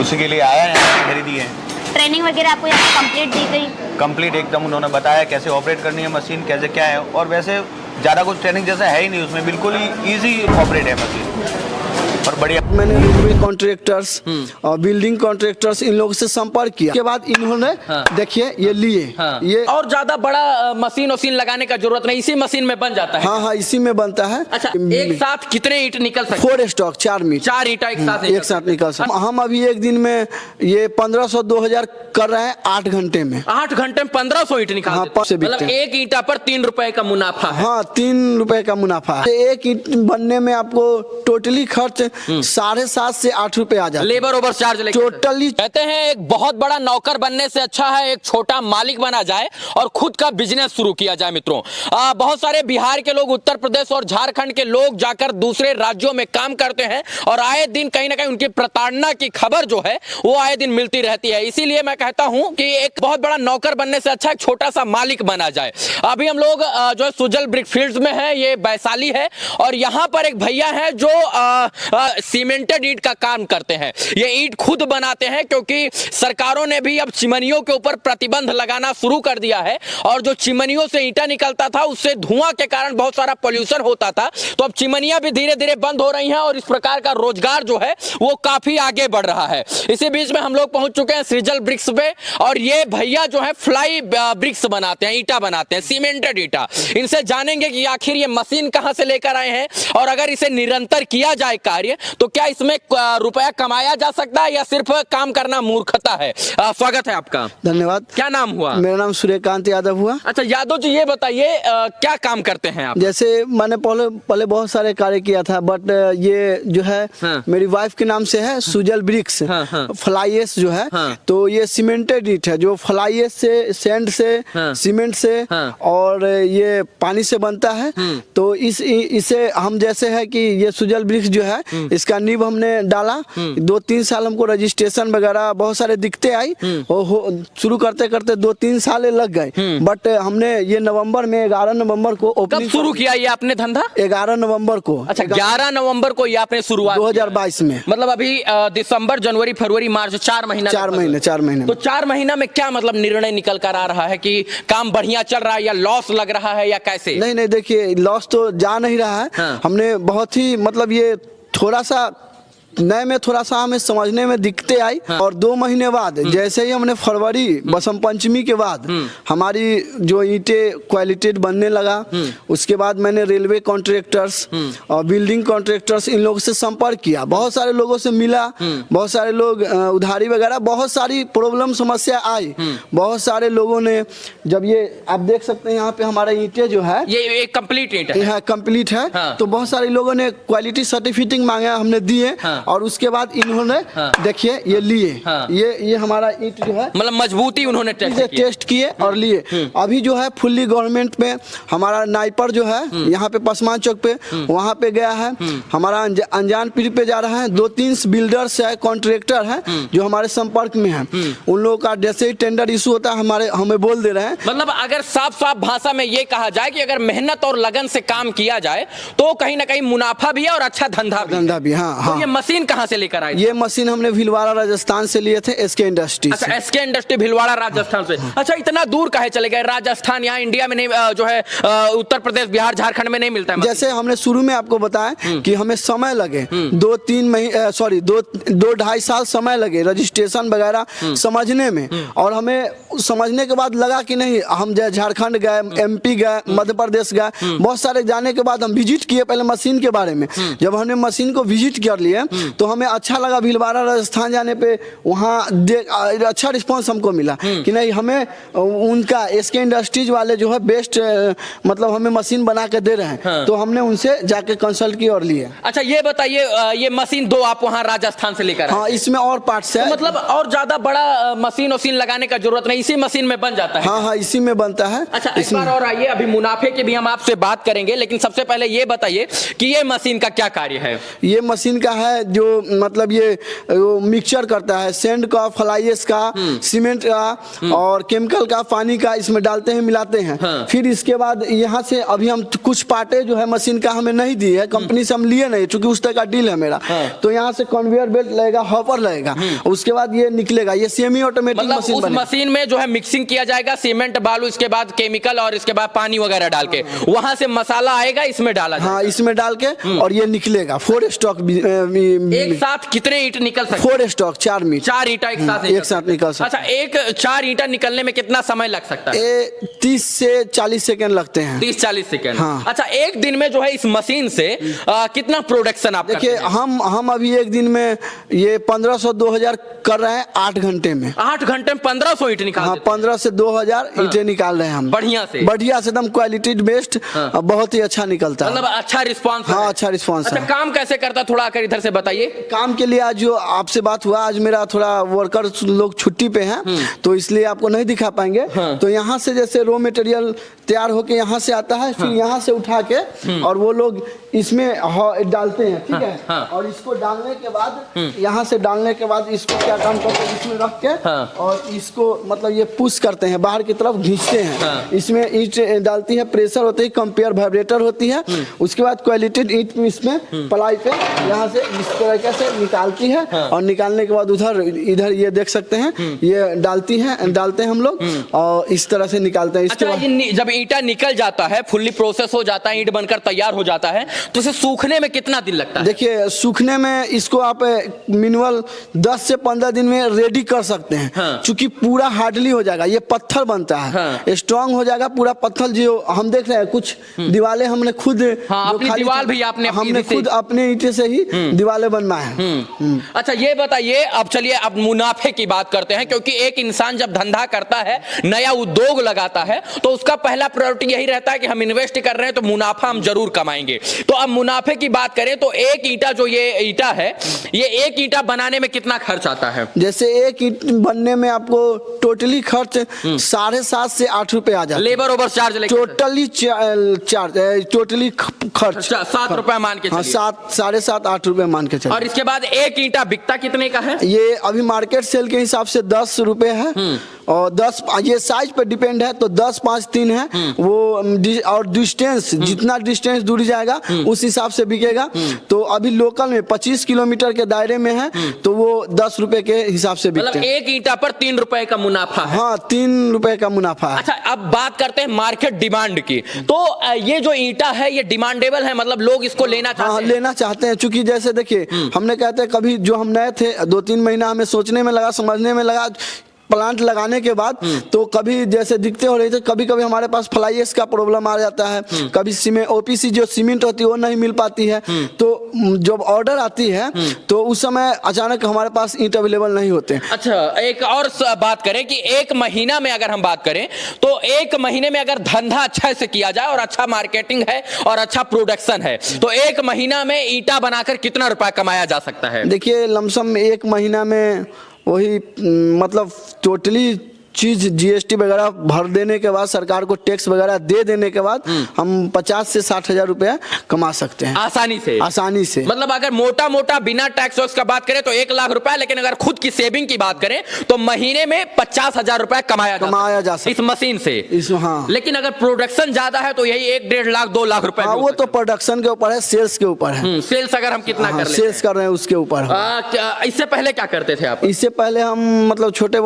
उसी के लिए आया है, यहाँ से खरीदी है। ट्रेनिंग वगैरह आपको यहाँ कंप्लीट दी गई? कंप्लीट एकदम, उन्होंने बताया कैसे ऑपरेट करनी है मशीन, कैसे क्या है, और वैसे ज़्यादा कुछ ट्रेनिंग जैसा है ही नहीं उसमें, बिल्कुल ही ईजी ऑपरेट है मशीन और बढ़िया। मैंने रेलवे कॉन्ट्रैक्टर्स और बिल्डिंग कॉन्ट्रैक्टर्स इन लोगों से संपर्क किया के बाद इन्होंने देखिए ये लिए ये और ज्यादा बड़ा मशीन लगाने का जरूरत नहीं, इसी मशीन में बन जाता है। हाँ, इसी में बनता है। अच्छा, एक साथ कितने ईंट निकल सकते? 4 स्टॉक 4 मीट 4 ईंटा एक साथ निकल सकते। हम अभी एक दिन में ये 1500-2000 कर रहे हैं 8 घंटे में। 8 घंटे में 1500 ईंट निकाल मतलब एक ईंटा पर 3 रुपए का मुनाफा है। हाँ, 3 रुपए का मुनाफा है। एक ईंट बनने में आपको टोटली खर्च 7.5 से 8 रुपए आ जाता है, लेबर ओवर चार्ज टोटली। कहते हैं एक बहुत बड़ा नौकर बनने से अच्छा है एक छोटा मालिक बना जाए और खुद का बिजनेस शुरू किया जाए। मित्रों, बहुत सारे बिहार के लोग, उत्तर प्रदेश और झारखंड के लोग जाकर दूसरे राज्यों में काम करते हैं और आए दिन कहीं ना कहीं उनकी प्रताड़ना की खबर जो है वो आए दिन मिलती रहती है। इसीलिए मैं कहता हूं कि एक बहुत बड़ा नौकर बनने से अच्छा एक छोटा सा मालिक बना जाए। अभी हम लोग जो है सुजल ब्रिक फील्ड्स में है, ये वैशाली है और यहाँ पर एक भैया है जो सीमेंटेड ईंट का काम करते हैं। ये ईंट खुद बनाते हैं क्योंकि सरकारों ने भी अब चिमनियों के ऊपर प्रतिबंध लगाना शुरू कर दिया है और जो चिमनियों से ईंटा निकलता था उससे धुआं के कारण बहुत सारा पोल्यूशन होता था, तो अब चिमनियां भी धीरे धीरे बंद हो रही हैं और इस प्रकार का रोजगार जो है वो काफी आगे बढ़ रहा है। इसी बीच में हम लोग पहुंच चुके हैं सृजल ब्रिक्स पे और ये भैया जो है फ्लाई ब्रिक्स बनाते हैं, ईंटा बनाते हैं, सीमेंटेड ईंटा। इनसे जानेंगे कि आखिर ये मशीन कहां से लेकर आए हैं और अगर इसे निरंतर किया जाए कार्य तो क्या इसमें रुपया कमाया जा सकता है या सिर्फ काम करना मूर्खता है? स्वागत है आपका। धन्यवाद। क्या नाम हुआ? मेरा नाम सूर्यकांत यादव हुआ। अच्छा यादव जी, ये बताइए क्या काम करते हैं आप? जैसे मैंने पहले बहुत सारे कार्य किया था, बट ये जो है मेरी वाइफ के नाम से है सुजल ब्रिक्स फ्लाईएस जो है। तो ये सीमेंटेड ईंट है जो फ्लाईएस से, सैंड से, सीमेंट से और ये पानी से बनता है। तो इसे हम जैसे है कि ये सुजल ब्रिक्स जो है इसका नींव हमने डाला। 2-3 साल हमको रजिस्ट्रेशन वगैरह बहुत सारे दिक्कतें आई और शुरू करते करते 2-3 साल लग गए। बट हमने ये नवंबर में 11 नवंबर को कब शुरू किया ये आपने धंधा? 11 नवंबर को। अच्छा 11 नवंबर को ये आपने शुरुआत 2022 में। मतलब अभी दिसंबर, जनवरी, फरवरी, मार्च 4 महीना। 4 महीने। तो 4 महीना में क्या मतलब निर्णय निकल कर आ रहा है कि काम बढ़िया चल रहा है या लॉस लग रहा है या कैसे? नहीं देखिए, लॉस तो जा नहीं रहा है। हमने बहुत ही मतलब ये थोड़ा सा नए में थोड़ा सा हमें समझने में दिक्कतें आई। और 2 महीने बाद जैसे ही हमने फरवरी बसंत पंचमी के बाद हमारी जो ईंटें क्वालिटेड बनने लगा, उसके बाद मैंने रेलवे कॉन्ट्रैक्टर्स और बिल्डिंग कॉन्ट्रैक्टर्स इन लोगों से संपर्क किया। बहुत सारे लोगों से मिला, बहुत सारे लोग उधारी वगैरह, बहुत सारी प्रॉब्लम समस्या आई। बहुत सारे लोगों ने, जब ये आप देख सकते हैं यहाँ पे हमारा ईंटें जो है ये कंप्लीट ईंट है, कंप्लीट है। तो बहुत सारे लोगों ने क्वालिटी सर्टिफिकेट मांगा, हमने दिए। और उसके बाद इन्होंने देखिए ये लिए, ये हमारा ईंट जो है मतलब मजबूती उन्होंने टेस्ट किए और लिए। अभी जो है फुल्ली गवर्नमेंट में हमारा नाइपर जो है यहाँ पे पसमान चौक पे, वहाँ पे गया है। हमारा अनजान पीढ़ी पे जा रहा है। 2-3 बिल्डर्स है, कॉन्ट्रैक्टर है जो हमारे संपर्क में है। उन लोगों का जैसे ही टेंडर इशू होता है हमें बोल दे रहे हैं। मतलब अगर साफ साफ भाषा में ये कहा जाए कि अगर मेहनत और लगन से काम किया जाए तो कहीं ना कहीं मुनाफा भी है और अच्छा धंधा भी। हाँ। तो ये मशीन कहाँ से लेकर आए? ये मशीन हमने भीलवाड़ा राजस्थान से लिए थे, एसके इंडस्ट्री। अच्छा, एसके इंडस्ट्री भीलवाड़ा राजस्थान से। अच्छा, इतना दूर काहे चले गए? राजस्थान यहाँ इंडिया में नहीं, जो है उत्तर प्रदेश, बिहार, झारखंड में नहीं मिलता है। जैसे हमने शुरू में आपको बताया कि हमें समय लगे 2-2.5 साल समय लगे रजिस्ट्रेशन वगैरह समझने में। और हमें समझने के बाद लगा कि नहीं, हम झारखंड गए, MP गए, मध्य प्रदेश गए, बहुत सारे जाने के बाद हम विजिट किए पहले मशीन के बारे में। जब हमने मशीन को विजिट कर लिए तो हमें अच्छा लगा। भीलवाड़ा राजस्थान जाने पे वहाँ अच्छा रिस्पांस हमको मिला कि नहीं, हमें उनका एसके इंडस्ट्रीज वाले जो है बेस्ट मतलब हमें मशीन बना के दे रहे हैं। तो हमने उनसे जाके कंसल्ट की और लिए। अच्छा ये बताइए, ये मशीन 2 आप वहाँ राजस्थान से लेकर? हाँ, इसमें और पार्ट्स है। तो मतलब और ज्यादा बड़ा मशीन लगाने का जरूरत नहीं, इसी मशीन में बन जाता है? हाँ, इसी में बनता है। अच्छा, इस बार और आइए, अभी मुनाफे की भी हम आपसे बात करेंगे, लेकिन सबसे पहले ये बताइए कि ये मशीन का क्या कार्य है? ये मशीन का है जो मतलब ये मिक्सचर करता है सैंड का, फ्लाईएस का, सीमेंट का और केमिकल का, पानी का, इसमें डालते हैं, मिलाते हैं। फिर इसके बाद यहाँ से अभी हम कुछ पार्टे जो है मशीन का हमें नहीं दी है, कंपनी से हम लिए नहीं, चूंकि उस तरह का डील है मेरा। तो यहाँ से कन्वेयर बेल्ट लगेगा, हॉपर लगेगा, उसके बाद ये निकलेगा। ये सेमी ऑटोमेटिक मशीन उस मशीन में जो है मिक्सिंग किया जाएगा, सीमेंट, बालू, इसके बाद केमिकल और इसके बाद पानी वगैरह डाल के वहां से मसाला आएगा, इसमें डाला जाएगा। हाँ, इसमें डाल के और ये निकलेगा 4 स्टॉक। एक साथ कितने ईंट निकल सकते? 4 स्टॉक, 4 ईंटा एक साथ निकल सकता है। अच्छा, एक 4 ईंटा निकलने में कितना समय लग सकता है? 30 से 40 सेकंड लगते हैं। 30-40 सेकंड। हाँ। अच्छा, एक दिन में जो है इस मशीन से कितना प्रोडक्शन आप देखिए, हम अभी एक दिन में ये 1500-2000 कर रहे हैं 8 घंटे में। 8 घंटे में 1500 ईंट निकाल? हाँ, 15 से 2000 ईंटें निकाल रहे हैं हम। बढ़िया से एकदम क्वालिटी बेस्ड, बहुत ही अच्छा निकलता है। मतलब अच्छा रिस्पांस? हाँ, अच्छा रिस्पांस। अच्छा, काम कैसे करता है थोड़ा आकर इधर से बताइए। काम के लिए आज जो आपसे बात हुआ, आज मेरा थोड़ा वर्कर लोग छुट्टी पे हैं, तो इसलिए आपको नहीं दिखा पाएंगे। तो यहाँ से जैसे रॉ मटेरियल तैयार होके यहाँ से आता है, फिर यहाँ से उठा के और वो लोग इसमें डालते हैं, ठीक है। और इसको डालने के बाद, यहाँ से डालने के बाद इसको क्या काम करते हैं, इसमें रख के और इसको मतलब ये पुश करते हैं, बाहर की तरफ खींचते हैं। इसमें ईंट डालती है, प्रेशर होती है, कंपेयर वाइब्रेटर होती है। उसके बाद क्वालिटी ईंट इसमें पलाई पे यहाँ से इस तरीके से निकालती है और निकालने के बाद इधर ये देख सकते हैं, ये डालते हैं हम लोग और इस तरह से निकालते हैं। अच्छा, जब ईंटा निकल जाता है, फुल्ली प्रोसेस हो जाता है, ईंट बनकर तैयार हो जाता है, तो इसे सूखने में कितना दिन लगता है? देखिए, सूखने में इसको आप मिनिमम 10 से 15 दिन में रेडी कर सकते हैं। चूंकि पूरा हार्डली हो जाएगा, ये पत्थर बनता है, स्ट्रांग हो जाएगा पूरा पत्थर। जो हम देख रहे हैं कुछ दीवारें हमने खुद दीवार भी हमने खुद अपने ईंटे से ही दीवारें पहले बनना है। अच्छा ये बताइए, अब चलिए अब मुनाफे की बात करते हैं, क्योंकि एक इंसान जब धंधा करता है, नया उद्योग लगाता है, तो उसका पहला प्रायोरिटी यही रहता है कि हम इन्वेस्ट कर रहे हैं तो मुनाफा हम जरूर कमाएंगे। तो अब मुनाफे की बात करें तो एक ईंटा, जो ये ईंटा है, ये एक ईंटा बनाने में कितना खर्च आता है? जैसे एक ईंट बनने में आपको टोटली खर्च 7.5 से 8 रुपए आ जाता है। Labour over charge totally totally खर्च 7 रुपए मान के, 7.5 8 रुपए मान के चलिए। और इसके बाद एक ईंटा बिकता कितने का है? ये अभी मार्केट सेल के हिसाब से 10 रुपए है, और 10 ये साइज पे डिपेंड है, तो 10 5 3 है वो, और डिस्टेंस जितना डिस्टेंस दूर जाएगा उस हिसाब से बिकेगा। तो अभी लोकल में 25 किलोमीटर के दायरे में है तो वो 10 रुपए के हिसाब से बिकते हैं। एक ईंटा पर 3 रुपए का मुनाफा है। हाँ, 3 रुपए का मुनाफा है। अच्छा, अब बात करते हैं मार्केट डिमांड की। तो ये जो ईंटा है ये डिमांडेबल है, मतलब लोग इसको लेना चाहते हैं? लेना चाहते हैं, चूंकि जैसे देखिए हमने कहते हैं, कभी जो हम नए थे 2-3 महीना हमें सोचने में लगा, समझने में लगा, प्लांट लगाने के बाद तो कभी जैसे दिखते हो रहे थे, कभी कभी हमारे पास फ्लाईएस का प्रॉब्लम आ जाता है, कभी सीमेंट ओपीसी जो सीमेंट होती है वो नहीं मिल पाती है। तो जब ऑर्डर आती है तो उस समय अचानक हमारे पास ईंट अवेलेबल नहीं होते। अच्छा, एक और बात करें कि एक महीना में अगर हम बात करें तो एक महीने में अगर धंधा अच्छा से किया जाए और अच्छा मार्केटिंग है और अच्छा प्रोडक्शन है तो एक महीना में ईंटा बनाकर कितना रुपया कमाया जा सकता है? देखिए लमसम एक महीना में वही मतलब टोटली चीज जीएसटी वगैरह भर देने के बाद, सरकार को टैक्स वगैरह दे देने के बाद हम 50 से 60 हजार रुपया कमा सकते हैं आसानी से। आसानी से मतलब अगर मोटा मोटा बिना टैक्स का बात करें तो 1 लाख रुपया, लेकिन अगर खुद की सेविंग की बात करें तो महीने में 50 हजार रुपया कमाया जा सकता इस मशीन से। हाँ। लेकिन अगर प्रोडक्शन ज्यादा है तो यही 1-1.5 लाख 2 लाख रुपया। वो तो प्रोडक्शन के ऊपर है, सेल्स के ऊपर है। सेल्स अगर हम कितना कर सेल्स कर रहे हैं उसके ऊपर है। इससे पहले क्या करते थे आप? इससे पहले हम मतलब छोटे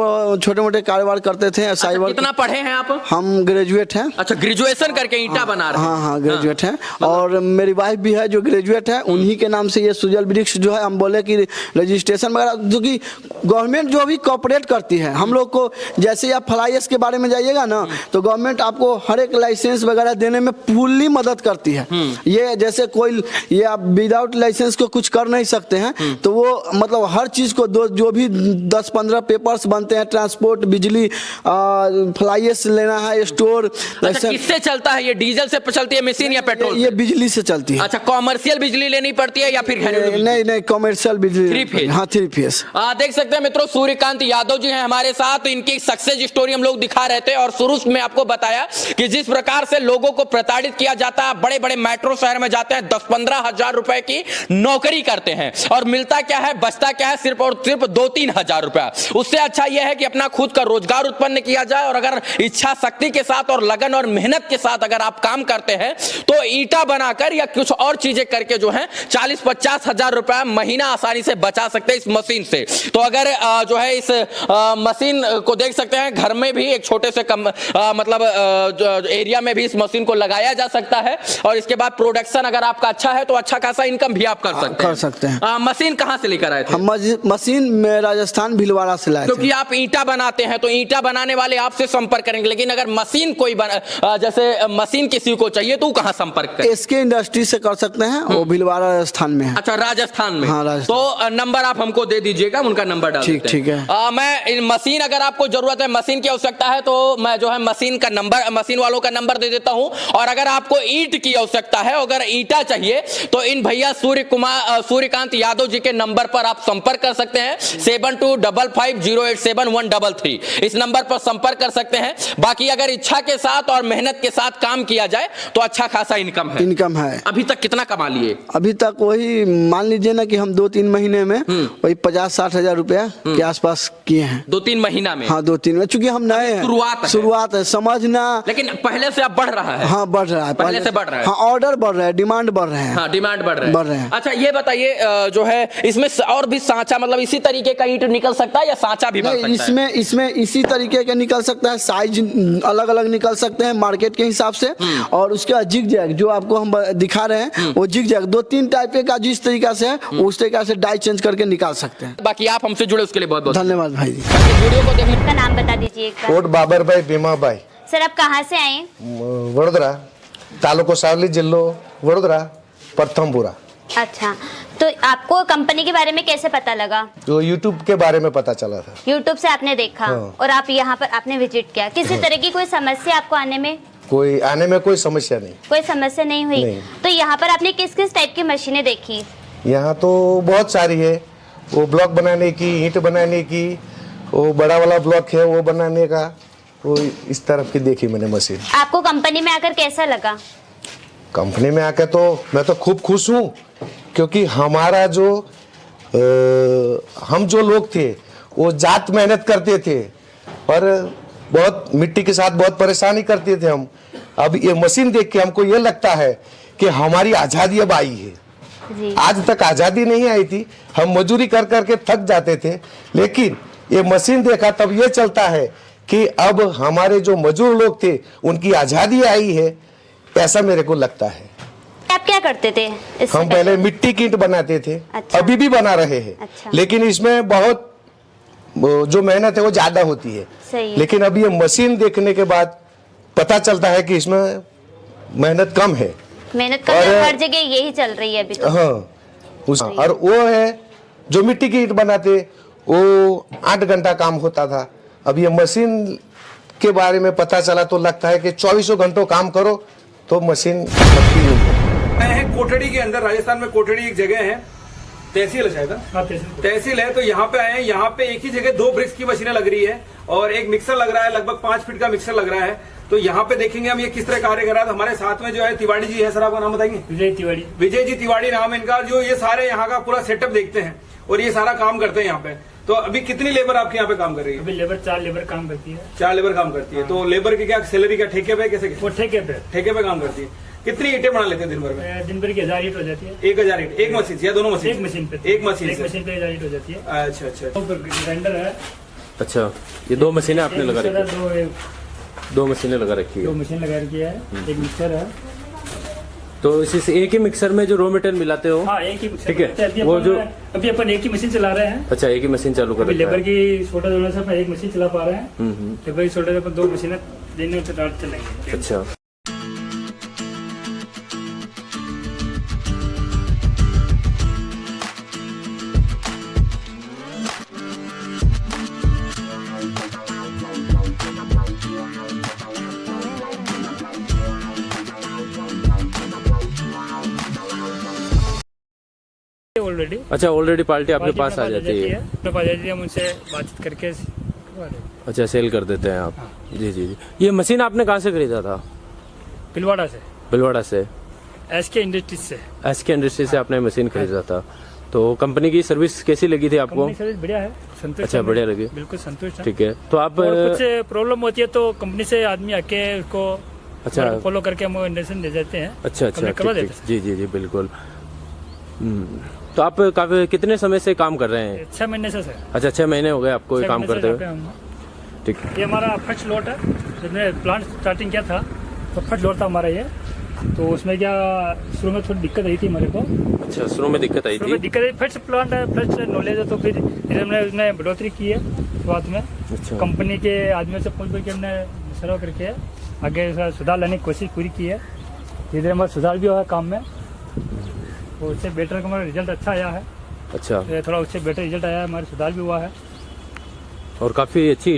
मोटे कारोबार करते थे। कितना पढ़े हैं आप? हम ग्रेजुएट हैं। अच्छा, ग्रेजुएशन करके ईंटा बना रहे हैं? हाँ, ग्रेजुएट हैं। और मेरी वाइफ भी है जो ग्रेजुएट है, उन्हीं के नाम से ये सुजल वृक्ष जो है, हम बोले कि रजिस्ट्रेशन वगैरह, जो कि गवर्नमेंट जो भी कॉपरेट करती है हम लोग को। जैसे आप फ्लाईएस के बारे में जाइएगा ना तो गवर्नमेंट आपको हर एक लाइसेंस वगैरह देने में फुल्ली मदद करती है। ये जैसे कोई ये आप विदाउट लाइसेंस को कुछ कर नहीं सकते हैं, तो वो मतलब हर चीज को जो भी 10-15 पेपर्स बनते हैं, ट्रांसपोर्ट, बिजली, फ्लाईएस लेना है, स्टोर। अच्छा, किससे चलता है ये? डीजल से चलती है मशीन या पेट्रोल? ये बिजली से चलती है। अच्छा, कॉमर्शियल बिजली लेनी पड़ती है या फिर नहीं, कॉमर्शियल बिजली 3 फेज? हाँ, 3 फेज। देख सकते हैं मित्रों, सूर्यकांत यादव जी हैं हमारे साथ। इनकी सक्सेस स्टोरी हम लोग दिखा रहे थे और शुरू में आपको बताया कि जिस प्रकार से लोगों को प्रताड़ित किया जाता है, बड़े बड़े मेट्रो शहर में जाते हैं, 10-15 हजार रुपए की नौकरी करते हैं और मिलता क्या है, बचता क्या है, सिर्फ और सिर्फ 2-3 हजार रुपया। उससे अच्छा यह है कि अपना खुद का रोजगार उत्पन्न किया जाए और अगर इच्छा शक्ति के साथ और लगन और मेहनत के साथ अगर आप काम करते हैं तो ईंटा बनाकर या कुछ और चीजें करके जो है 40-50 हजार रुपया महीना आसानी से बचा सकते हैं इस मशीन से। तो अगर जो है इस मशीन को देख सकते हैं, घर में भी एक छोटे से मतलब एरिया में भी इस मशीन को लगाया जा सकता है और इसके बाद प्रोडक्शन अगर आपका अच्छा है तो अच्छा खासा इनकम भी आप कर सकते हैं। मशीन कहाँ से लेकर आए थे? हम मशीन में राजस्थान भिलवाड़ा से लाए थे। क्योंकि आप ईंटा बनाते हैं तो ईंटा बनाने वाले आपसे संपर्क करेंगे, लेकिन अगर मशीन कोई जैसे मशीन किसी को चाहिए तो कहाँ संपर्क करें? एसके इंडस्ट्री से कर सकते हैं, वो भिलवाड़ा राजस्थान में है। अच्छा, राजस्थान में। हाँ, तो नंबर आप हमको दे दीजिएगा, उनका नंबर डाल देते हैं। ठीक है। मैं मशीन अगर आपको जरूरत है, मशीन की आवश्यकता है तो मैं जो है मशीन का नंबर, मशीन वालों का नंबर दे देता हूं। और अगर आपको ईंट की आवश्यकता है, अगर ईंटा चाहिए तो इन भैया सूर्यकांत यादव जी के नंबर पर आप संपर्क कर सकते हैं। 7255087133 इस नंबर पर संपर्क कर सकते हैं। बाकी अगर इच्छा के साथ और मेहनत के साथ काम किया जाए तो अच्छा खासा इनकम है। अभी तक कितना कमा लिए? अभी तक वही मान लीजिए ना कि हम 2-3 महीने में वही 50-60 हजार रुपया के आसपास किए हैं। 2-3 महीना में? हाँ, 2-3 में, चूंकि हम नए हैं, शुरुआत है, समझना। लेकिन पहले से अब बढ़ रहा है? हाँ, बढ़ रहा है, पहले से बढ़ रहा है। हाँ, ऑर्डर बढ़ रहा है, डिमांड बढ़ रहे हैं। हाँ, डिमांड बढ़ रहे हैं। अच्छा, ये बताइए जो है इसमें और भी सांचा, मतलब इसी तरीके का ईंट निकल सकता है या सांचा भी बन सकता है? इसमें इसी तरीके का निकल सकता है, साइज अलग अलग निकल सकते हैं मार्केट के हिसाब से। और उसके बाद जिग जैग जो आपको हम दिखा रहे हैं वो जिग जैग 2-3 टाइप का जिस तरीका से है उस तरीका से डाई चेंज करके निकाल सकते हैं। बाकी आप हमसे जुड़े उसके लिए बहुत बहुत धन्यवाद भाई जी। वीडियो को देखने का नाम बता दीजिए। कोट बाबर भाई भीमा भाई। सर, आप कहाँ से आए? वडोदरा, तालुको सावली, जिल्लो वडोदरा, प्रथमपुरा। अच्छा, तो आपको कंपनी के बारे में कैसे पता लगा? तो यूट्यूब के बारे में पता चला था। यूट्यूब से आपने देखा। हाँ। और आप यहाँ पर आपने विजिट किया। किसी तरह की कोई समस्या आपको आने में? कोई समस्या नहीं। कोई समस्या नहीं हुई? नहीं। तो यहाँ पर आपने किस किस टाइप की मशीनें देखी? यहाँ तो बहुत सारी है, वो ब्लॉक बनाने की, ईंट बनाने की, वो बड़ा वाला ब्लॉक है वो बनाने का, वो इस तरफ की देखी मैंने मशीन। आपको कंपनी में आकर कैसा लगा? कंपनी में आकर तो मैं तो खूब खुश हूँ, क्योंकि हमारा जो हम जो लोग थे वो जात मेहनत करते थे और बहुत मिट्टी के साथ बहुत परेशानी करते थे हम। अब ये मशीन देख के हमको ये लगता है कि हमारी आज़ादी अब आई है। जी। आज तक आज़ादी नहीं आई थी, हम मजदूरी कर करके थक जाते थे, लेकिन ये मशीन देखा तब ये चलता है कि अब हमारे जो मजदूर लोग थे उनकी आज़ादी आई है, ऐसा मेरे को लगता है। आप क्या करते थे? हम पहले मिट्टी की ईंट बनाते थे। अच्छा। अभी भी बना रहे हैं। अच्छा। लेकिन इसमें बहुत जो मेहनत है वो ज्यादा होती है। सही है। लेकिन अब ये मशीन देखने के बाद पता चलता है कि इसमें मेहनत कम है। मेहनत करने हर जगह यही चल रही है अभी तो। हाँ, और वो है जो मिट्टी की ईंट बनाते वो 8 घंटा काम होता था। अब ये मशीन के बारे में पता चला तो लगता है कि 24 घंटों काम करो तो मशीन लगती नहीं है। कोठड़ी के अंदर, राजस्थान में कोठड़ी एक जगह है, तहसील है शायद। हाँ, तहसील है। तो यहाँ पे आए हैं, यहाँ पे एक ही जगह 2 ब्रिक्स की मशीनें लग रही है और एक मिक्सर लग रहा है, लगभग 5 फीट का मिक्सर लग रहा है। तो यहाँ पे देखेंगे हम ये किस तरह कार्य कर रहा है। हमारे साथ में जो है तिवाड़ी जी है, सर आपका नाम बताएंगे? विजय जी तिवाड़ी नाम है इनका, जो ये सारे यहाँ का पूरा सेटअप देखते हैं और ये सारा काम करते हैं यहाँ पे। तो अभी कितनी लेबर आपके यहाँ पे काम कर रही है? अभी लेबर 4 लेबर काम करती है। 4 लेबर काम करती है। तो लेबर की क्या सैलरी, क्या ठेके पे, कैसे? वो ठेके पे काम करती है। कितनी ईंटें बना लेते हैं दिन भर में? दिन भर की 1000 ईंट हो जाती है। 1000 ईंट एक मशीन से या दोनों मशीन? एक मशीन पे। एक मशीन पे 1000 ईंट हो जाती है। अच्छा। ग्राइंडर है। अच्छा, ये 2 मशीनें आपने लगा रखी है? 2 मशीनें लगा रखी है। 2 मशीन लगा रखी है। एक मिक्सर है। तो इसी एक ही मिक्सर में जो रॉ मटेरियल मिलाते हो? हाँ, एक ही मिक्सर। ठीक है। वो जो अभी अपन एक ही मशीन चला रहे हैं। अच्छा, एक ही मशीन चालू कर रहे हैं। लेबर की शॉर्टेज होने से अपन एक मशीन चला पा रहे हैं। लेबर की शॉर्टेज अपन 2 मशीनें दिन में चलेंगे। अच्छा। ऑलरेडी पार्टी आपके पास आ जाती है? हम उनसे बातचीत करके। अच्छा, सेल कर देते हैं आप? जी। ये मशीन आपने कहाँ से खरीदा था? भिलवाड़ा से। एसके इंडस्ट्रीज से आपने मशीन खरीदा था। तो कंपनी की सर्विस कैसी लगी थी आपको? सर्विस बढ़िया है, संतुष्ट। अच्छा, बढ़िया लगी, बिल्कुल संतुष्ट। ठीक है। तो आप कुछ प्रॉब्लम होती है तो कंपनी से आदमी आके उसको अच्छा फॉलो करके हम इंडक्शन दे देते हैं। अच्छा, करवा देते हैं। जी, बिल्कुल। तो आप काफी कितने समय से काम कर रहे हैं? 6 महीने से सर। अच्छा, 6 महीने हो गए आपको ये काम करते हुए? ठीक है। ये हमारा फर्स्ट लॉट है। जब मैंने प्लांट स्टार्टिंग किया था तो फर्स्ट लॉट था हमारा ये। तो उसमें क्या शुरू में थोड़ी दिक्कत आई थी हमारे को। अच्छा, शुरू में दिक्कत आई थी? फर्स्ट प्लांट है, फर्स्ट नॉलेज है, तो फिर हमने उसमें बढ़ोतरी की है शुरुआत में। अच्छा। कंपनी के आदमियों से पूछ के हमने सर्व करके आगे सुधार लाने की कोशिश पूरी की है। धीरे हमारा सुधार भी हुआ है काम में, तो उससे बेटर हमारा रिजल्ट अच्छा आया है। अच्छा, थोड़ा उससे बेटर रिजल्ट आया है, हमारा सुधार भी हुआ है और काफ़ी अच्छी